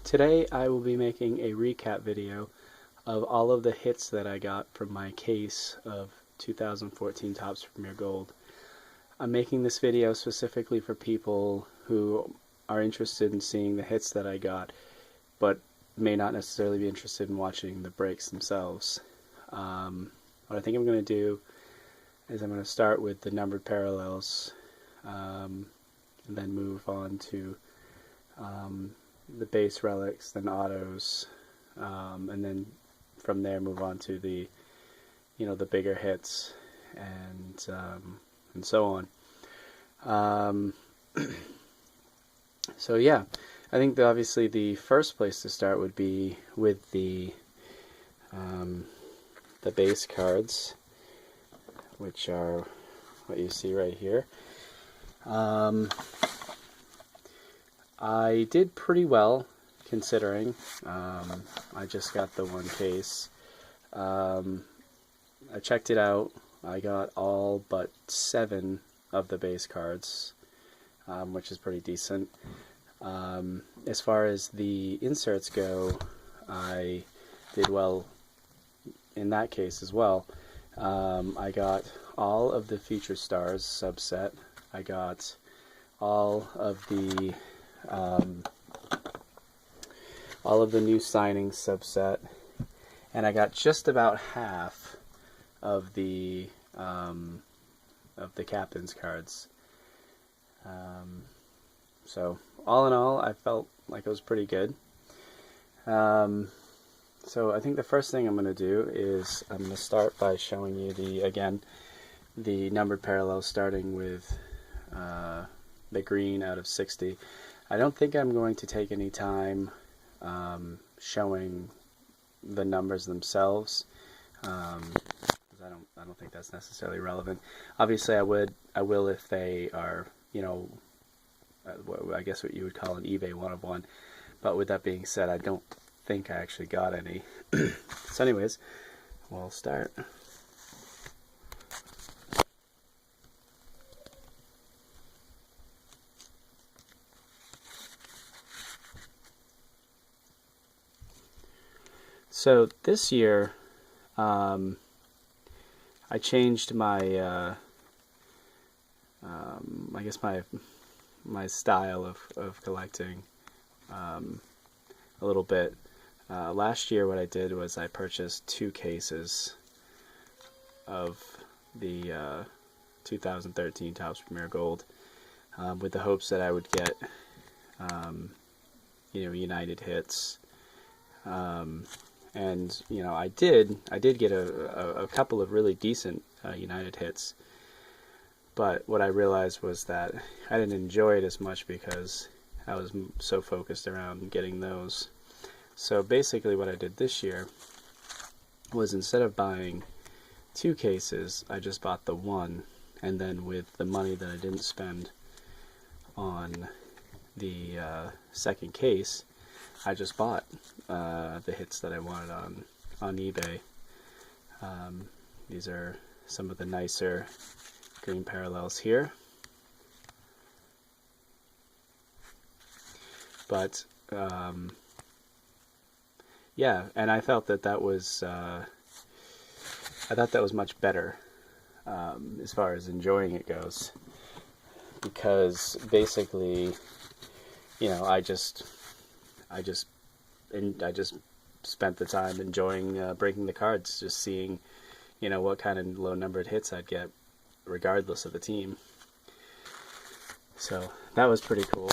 Today I will be making a recap video of all of the hits that I got from my case of 2014 Topps Premier Gold. I'm making this video specifically for people who are interested in seeing the hits that I got, but may not necessarily be interested in watching the breaks themselves. What I think I'm going to do is I'm going to start with the numbered parallels, and then move on to the base relics, then autos, and then from there move on to the the bigger hits, and so on. So yeah, I think that obviously the first place to start would be with the base cards, which are what you see right here. I did pretty well, considering. I just got the one case. I checked it out. I got all but 7 of the base cards, which is pretty decent. As far as the inserts go, I did well in that case as well. I got all of the Future Stars subset. I got all of the new signings subset, and I got just about half of the captain's cards. So all in all, I felt like it was pretty good. So I think the first thing I'm going to do is I'm going to start by showing you the numbered parallels, starting with the green out of 60. I don't think I'm going to take any time showing the numbers themselves, because I don't think that's necessarily relevant. Obviously, I will if they are, I guess what you would call an eBay one-of-one. But with that being said, I don't think I actually got any. So anyways, we'll start. So this year, I changed my, I guess my style of collecting a little bit. Last year, what I did was I purchased 2 cases of the 2013 Topps Premier Gold, with the hopes that I would get, United hits. And I did get a couple of really decent United hits, but what I realized was that I didn't enjoy it as much because I was so focused around getting those. So basically what I did this year was, instead of buying 2 cases, I just bought the one, and then with the money that I didn't spend on the second case, I just bought the hits that I wanted on eBay. These are some of the nicer green parallels here. But yeah, and I felt that was I thought that was much better as far as enjoying it goes, because basically, I just spent the time enjoying breaking the cards, just seeing, what kind of low numbered hits I'd get, regardless of the team. So that was pretty cool.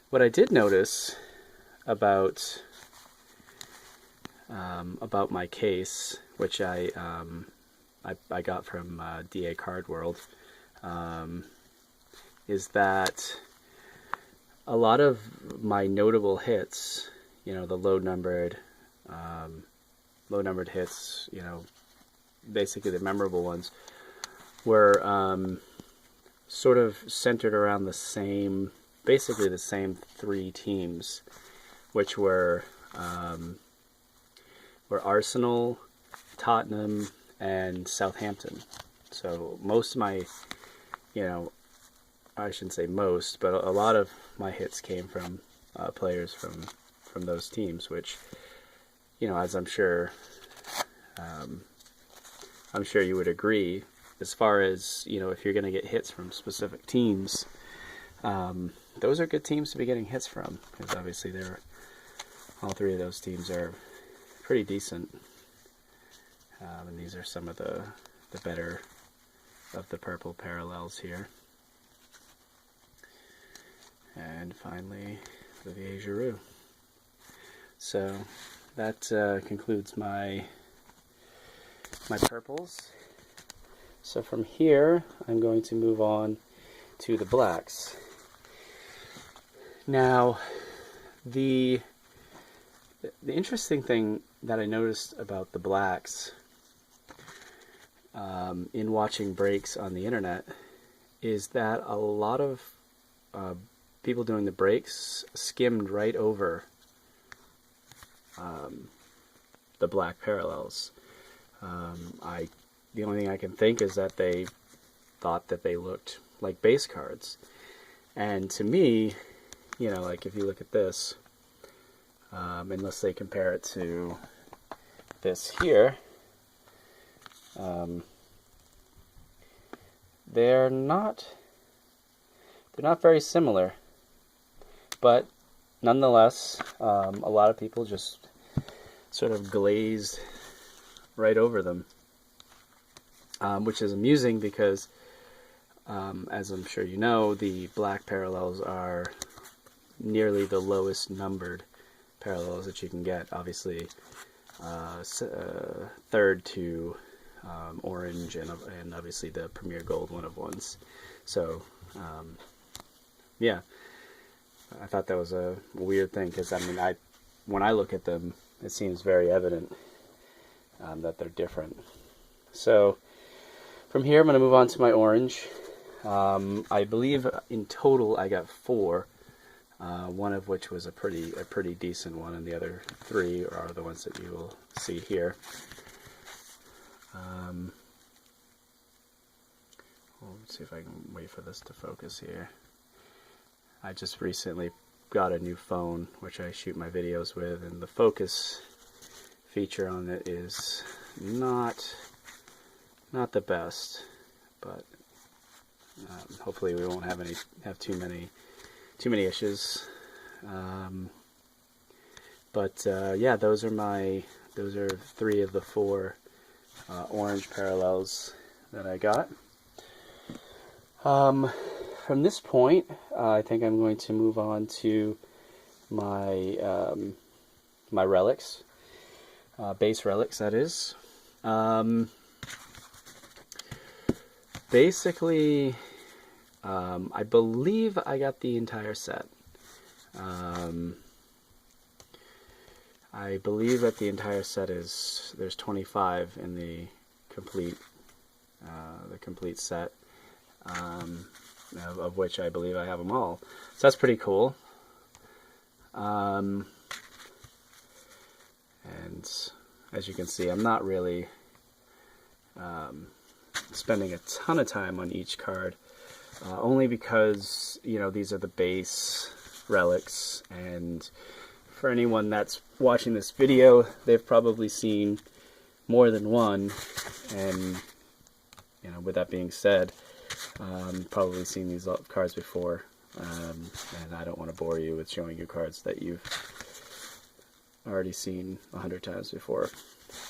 What I did notice about my case, which I got from DA Card World, is that a lot of my notable hits, the low numbered hits, basically the memorable ones, were sort of centered around basically the same 3 teams, which were Arsenal, Tottenham, and Southampton. So most of my, I shouldn't say most, but a lot of my hits came from players from those teams, which, you know, as I'm sure you would agree, as far as, you know, if you're going to get hits from specific teams, those are good teams to be getting hits from, because obviously all three of those teams are pretty decent, and these are some of the better of the purple parallels here. And finally, Olivier Giroud. So that concludes my purples. So from here, I'm going to move on to the blacks. Now, the interesting thing that I noticed about the blacks in watching breaks on the internet is that a lot of people doing the breaks skimmed right over the black parallels. The only thing I can think is that they thought that they looked like base cards. And to me, you know, like if you look at this, unless they compare it to this here, they're not very similar, but nonetheless, a lot of people just sort of glazed right over them, which is amusing because, as I'm sure you know, the black parallels are nearly the lowest numbered parallels that you can get. Obviously, third to orange, and obviously the Premier Gold one of ones. So, yeah, I thought that was a weird thing, because I mean, when I look at them, it seems very evident that they're different. So from here, I'm going to move on to my orange. I believe in total I got 4. One of which was a pretty decent one, and the other 3 are the ones that you will see here. Well, let's see if I can wait for this to focus here. I just recently got a new phone, which I shoot my videos with, and the focus feature on it is not the best, but hopefully we won't have too many issues. Yeah, those are 3 of the 4 orange parallels that I got. From this point, I think I'm going to move on to my my relics, base relics, that is. Basically, I believe I got the entire set. I believe that the entire set there's 25 in the complete set, of which I believe I have them all. So that's pretty cool. And as you can see, I'm not really spending a ton of time on each card, only because, you know, these are the base relics, and for anyone that's watching this video, they've probably seen more than one, and, you know, with that being said, probably seen these cards before, and I don't want to bore you with showing you cards that you've already seen 100 times before.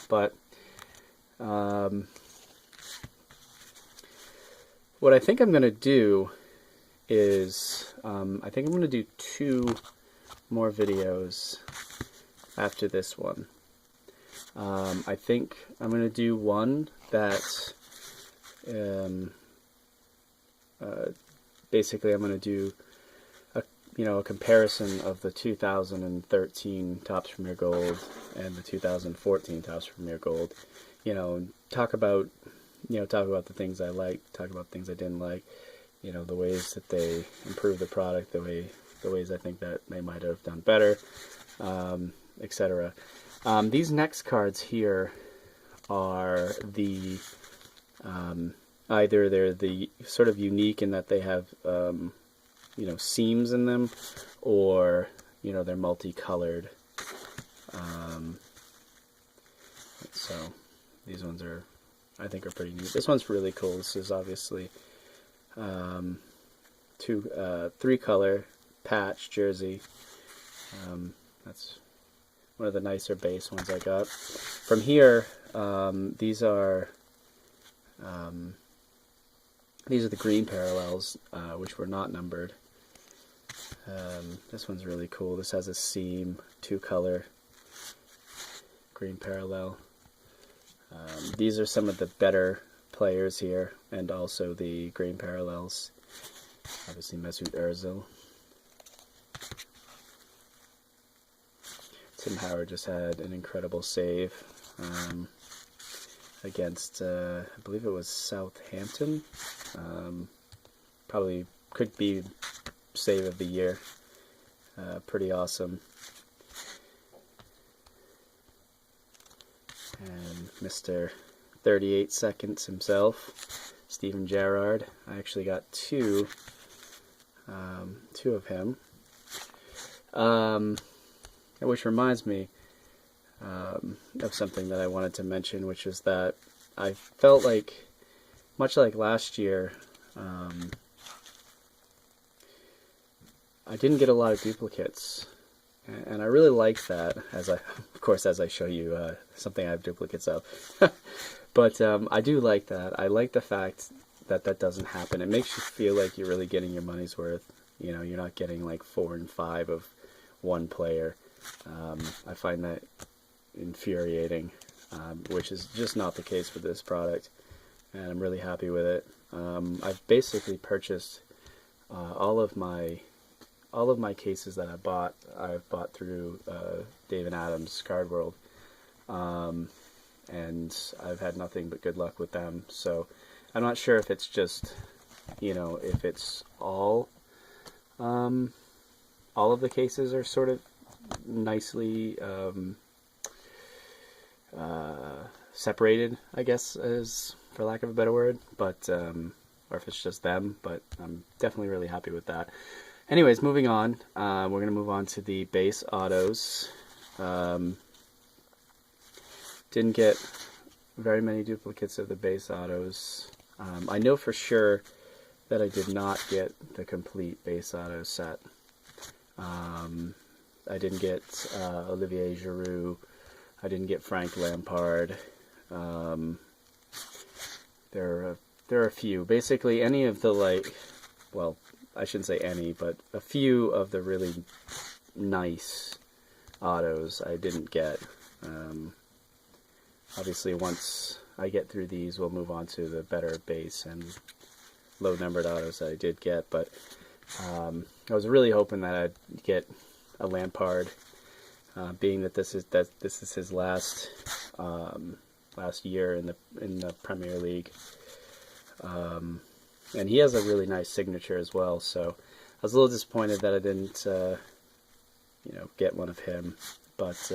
But what I think I'm going to do is, I think I'm going to do 2 more videos after this one. I think I'm going to do one that basically I'm going to do a comparison of the 2013 Topps Premier Gold and the 2014 Topps Premier Gold. You know, talk about the things I liked, talk about things I didn't like, you know, the ways that they improved the product, the ways I think that they might have done better, etc. These next cards here are the either they're the sort of unique in that they have you know, seams in them, or you know, they're multicolored. So these ones are, I think, are pretty neat. This one's really cool. This is obviously 3-color patch jersey. That's one of the nicer base ones I got. From here, these are the green parallels, which were not numbered. This one's really cool. This has a seam, 2-color green parallel. These are some of the better players here, and also the green parallels. Obviously Mesut Ozil. Tim Howard just had an incredible save against, I believe it was Southampton. Probably could be save of the year. Pretty awesome. And Mr. 38 seconds himself, Steven Gerrard. I actually got two of him. Which reminds me of something that I wanted to mention, which is that I felt like, much like last year, I didn't get a lot of duplicates, and I really like that. Of course, as I show you something I have duplicates of, but I do like that. I like the fact that that doesn't happen. It makes you feel like you're really getting your money's worth. You know, you're not getting like 4 and 5 of one player. I find that infuriating, which is just not the case with this product, and I'm really happy with it. I've basically purchased all of my cases that I've bought through Dave & Adam's Card World, and I've had nothing but good luck with them. So I'm not sure if it's just, you know, if it's all of the cases are sort of nicely separated, I guess, as for lack of a better word, but or if it's just them, but I'm definitely really happy with that. Anyways, moving on, we're going to move on to the base autos. Didn't get very many duplicates of the base autos. I know for sure that I did not get the complete base auto set. I didn't get Olivier Giroud. I didn't get Frank Lampard. There are a few. Basically, any of the, like, well, I shouldn't say any, but a few of the really nice autos I didn't get. Obviously, once I get through these, we'll move on to the better base and low-numbered autos that I did get. But I was really hoping that I'd get a Lampard, being that this is his last year in the Premier League. And he has a really nice signature as well, so I was a little disappointed that I didn't, you know, get one of him. But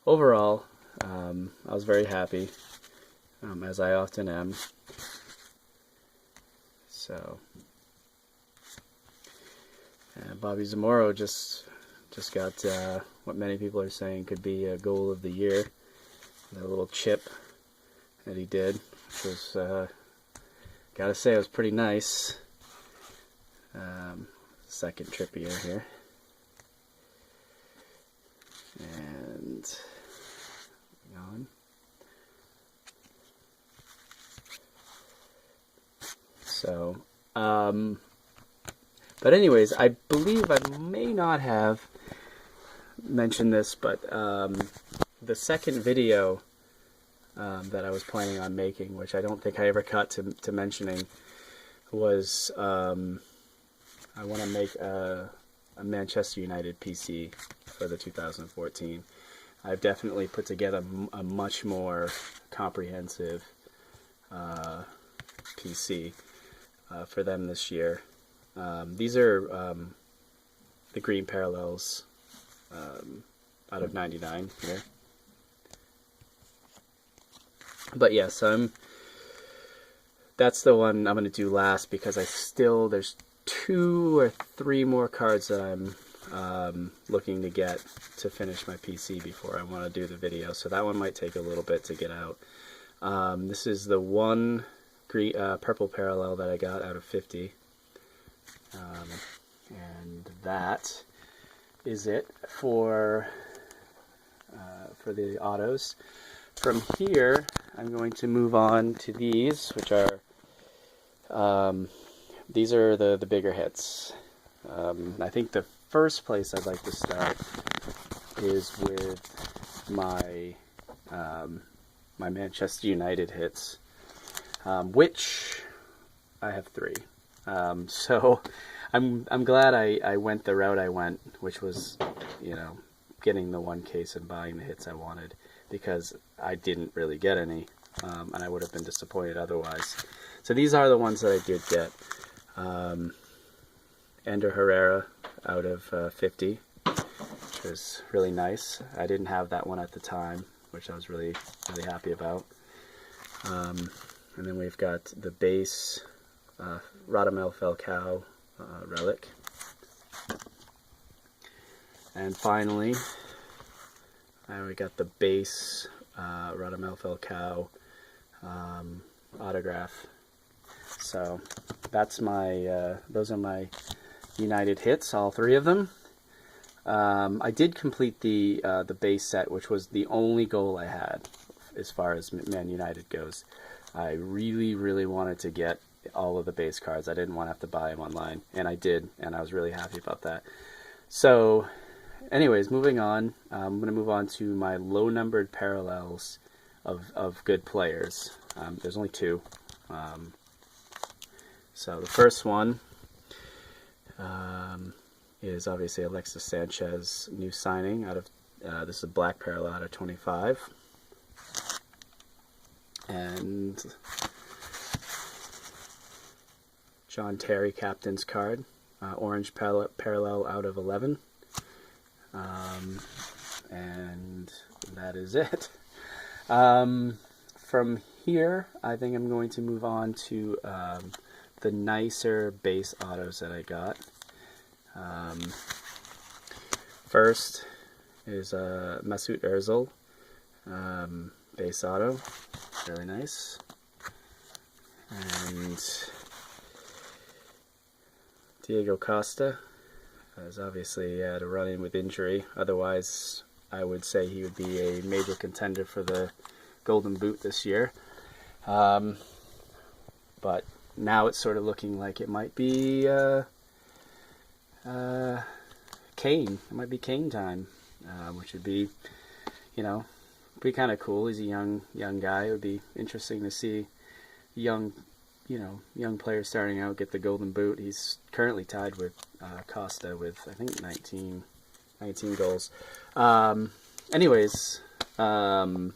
overall, I was very happy, as I often am. So, Bobby Zamora just got what many people are saying could be a goal of the year. That little chip that he did, which was, gotta say, it was pretty nice. Second Trippier here. And on. So, but anyways, I believe I may not have mentioned this, but the second video that I was planning on making, which I don't think I ever got to mentioning, was I want to make a Manchester United PC for the 2014. I've definitely put together a much more comprehensive PC for them this year. These are the green parallels out of 99 here. But yes, I'm that's the one I'm going to do last because there's 2 or 3 more cards that I'm looking to get to finish my PC before I want to do the video. So that one might take a little bit to get out. This is the one purple parallel that I got out of 50. And that is it for the autos. From here, I'm going to move on to these, which are these are the bigger hits. I think the first place I'd like to start is with my my Manchester United hits, which I have 3. So I'm glad I went the route I went, which was, you know, getting the one case and buying the hits I wanted, because I didn't really get any, and I would have been disappointed otherwise. So these are the ones that I did get. Ender Herrera out of 50, which was really nice. I didn't have that one at the time, which I was really happy about. And then we've got the base Radamel Falcao relic. And finally, we got the base Radamel Falcao autograph. So that's my those are my United hits, all 3 of them. I did complete the base set, which was the only goal I had as far as Man United goes. I really wanted to get all of the base cards. I didn't want to have to buy them online, and I did, and I was really happy about that. So anyways, moving on, I'm going to move on to my low-numbered parallels of good players. There's only 2. So the first one is obviously Alexis Sanchez, new signing out of, this is a black parallel out of 25. And John Terry, captain's card, orange parallel out of 11. And that is it. From here, I think I'm going to move on to the nicer base autos that I got. First is Mesut Ozil, base auto, really nice. And Diego Costa has obviously had a run-in with injury. Otherwise, I would say he would be a major contender for the Golden Boot this year. But now it's sort of looking like it might be Kane. It might be Kane time, which would be, you know, be kind of cool. He's a young guy. It would be interesting to see young players starting out get the Golden Boot. He's currently tied with Costa with, I think, 19 goals. Anyways, gonna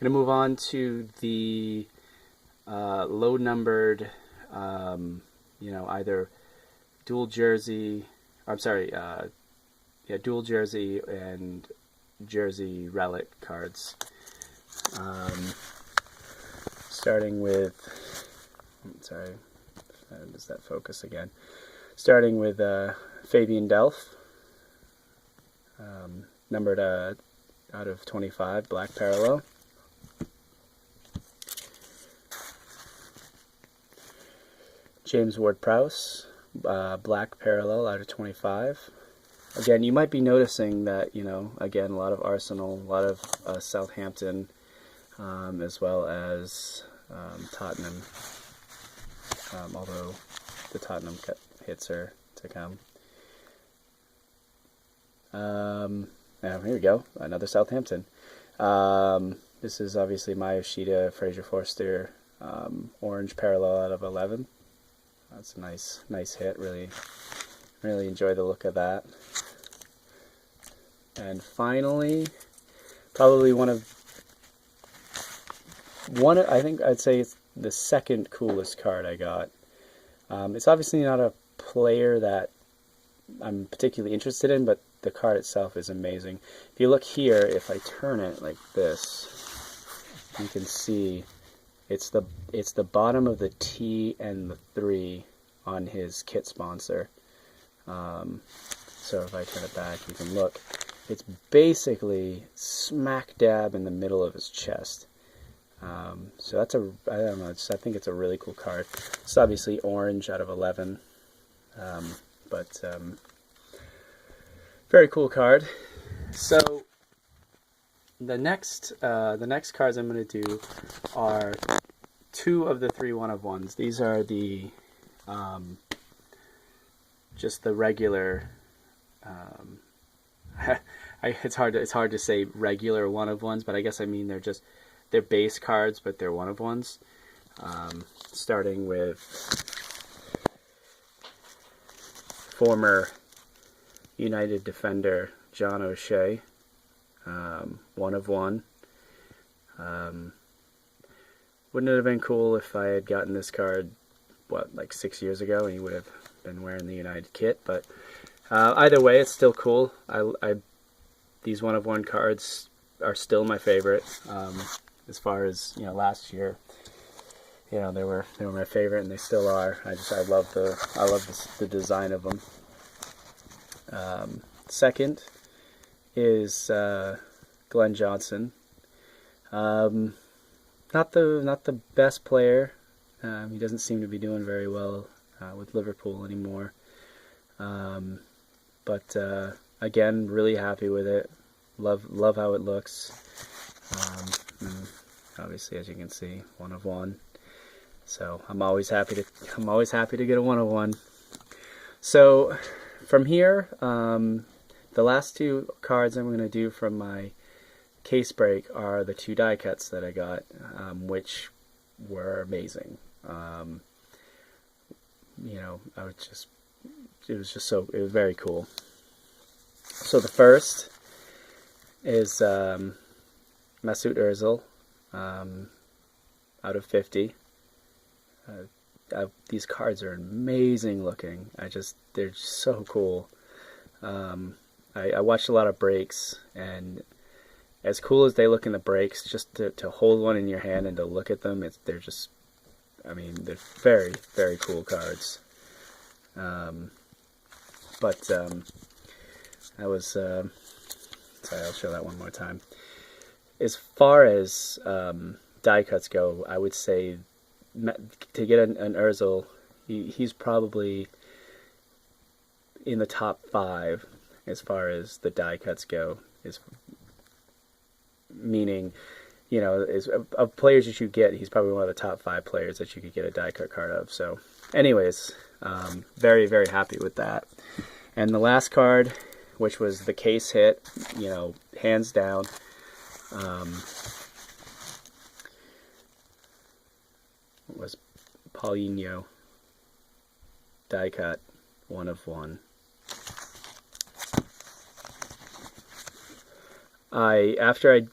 move on to the low-numbered, either dual jersey. I'm sorry, dual jersey and jersey relic cards. Starting with, sorry, does that focus again? Starting with Fabian Delph, numbered out of 25, black parallel. James Ward-Prowse, black parallel out of 25. Again, you might be noticing that, again, a lot of Arsenal, a lot of Southampton, as well as Tottenham, although the Tottenham hits are to come. Here we go, another Southampton. This is obviously Mayashita, Fraser Forster, orange parallel out of 11. That's a nice hit. Really enjoy the look of that. And finally, probably I think I'd say it's the second coolest card I got. It's obviously not a player that I'm particularly interested in, but the card itself is amazing. If you look here, if I turn it like this, you can see It's the bottom of the T and the 3 on his kit sponsor. So if I turn it back, you can look. It's basically smack dab in the middle of his chest. So that's I don't know, I think it's a really cool card. It's obviously orange out of 11, but very cool card. So the next cards I'm going to do are 2 of the 3 1-of-1s. These are the just the regular. It's hard to say regular 1-of-1s, but I guess I mean they're base cards, but they're 1-of-1s. Starting with former United defender John O'Shea, 1-of-1. Wouldn't it have been cool if I had gotten this card, like 6 years ago, and he would have been wearing the United kit? But either way, it's still cool. These 1-of-1 cards are still my favorite. As far as last year, they were my favorite, and they still are. I love the design of them. Second is Glenn Johnson. Not the best player. He doesn't seem to be doing very well with Liverpool anymore. But again, really happy with it. Love how it looks. And obviously, as you can see, 1-of-1. So I'm always happy to get a 1-of-1. So from here, the last 2 cards I'm going to do from my case break are the 2 die cuts that I got, which were amazing. It was very cool. So the first is Mesut Ozil, out of 50. These cards are amazing looking. They're just so cool. I watched a lot of breaks, and as cool as they look in the breaks, just to hold one in your hand and to look at them, they're very, very cool cards. Sorry, I'll show that one more time. As far as die cuts go, I would say to get an Ozil, he's probably in the top 5 as far as the die cuts go. Meaning, of players you should get, he's probably one of the top 5 players that you could get a die cut card of. So, anyways, very, very happy with that. And the last card, which was the case hit, hands down. Was Paulinho die cut, 1-of-1. After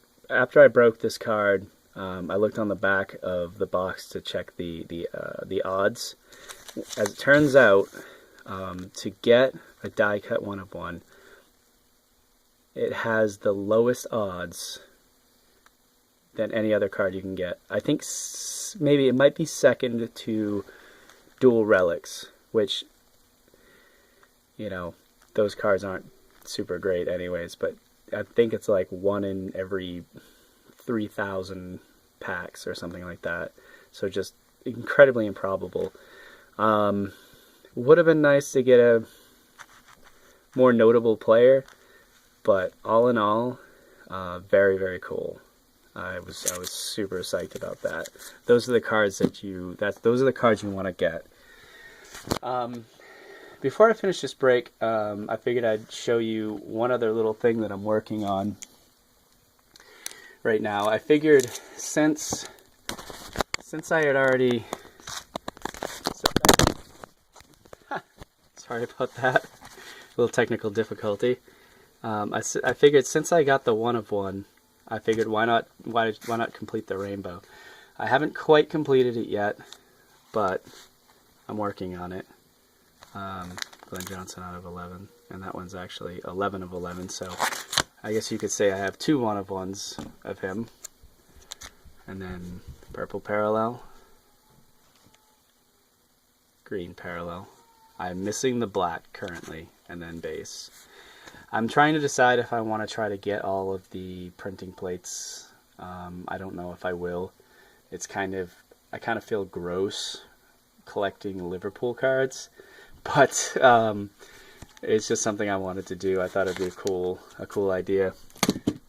I broke this card, I looked on the back of the box to check the odds. As it turns out, to get a die cut 1-of-1, it has the lowest odds than any other card you can get. I think maybe it might be second to Dual Relics, which, those cards aren't super great anyways, but I think it's like 1 in every 3,000 packs or something like that. So just incredibly improbable. Would have been nice to get a more notable player, but all in all, very, very cool. I was super psyched about that. Those are the cards those are the cards you want to get. Before I finish this break, I figured I'd show you one other little thing that I'm working on right now. I figured since I had already... Sorry about that. A little technical difficulty. I figured since I got the 1-of-1, I figured why not complete the rainbow. I haven't quite completed it yet, but I'm working on it. Glenn Johnson out of 11, and that one's actually 11 of 11, so I guess you could say I have 2 1-of-1s of him. and then purple parallel, green parallel. I'm missing the black currently, and then base. I'm trying to decide if I want to try to get all of the printing plates. I don't know if I will. It's I kind of feel gross collecting Liverpool cards, but it's just something I wanted to do. I thought it'd be a cool idea.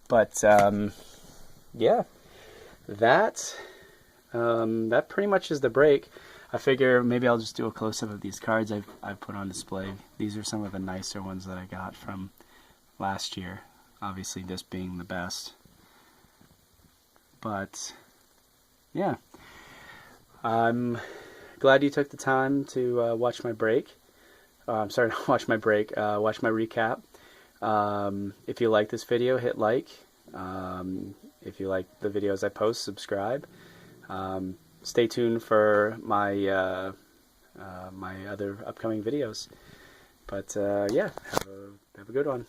But yeah, that pretty much is the break. I figure maybe I'll just do a close-up of these cards I've put on display. These are some of the nicer ones that I got from last year. Obviously, this being the best. But yeah, I'm glad you took the time to watch my break. I'm sorry, not watch my break. Watch my recap. If you like this video, hit like. If you like the videos I post, subscribe. Stay tuned for my my other upcoming videos. But yeah, have a good one.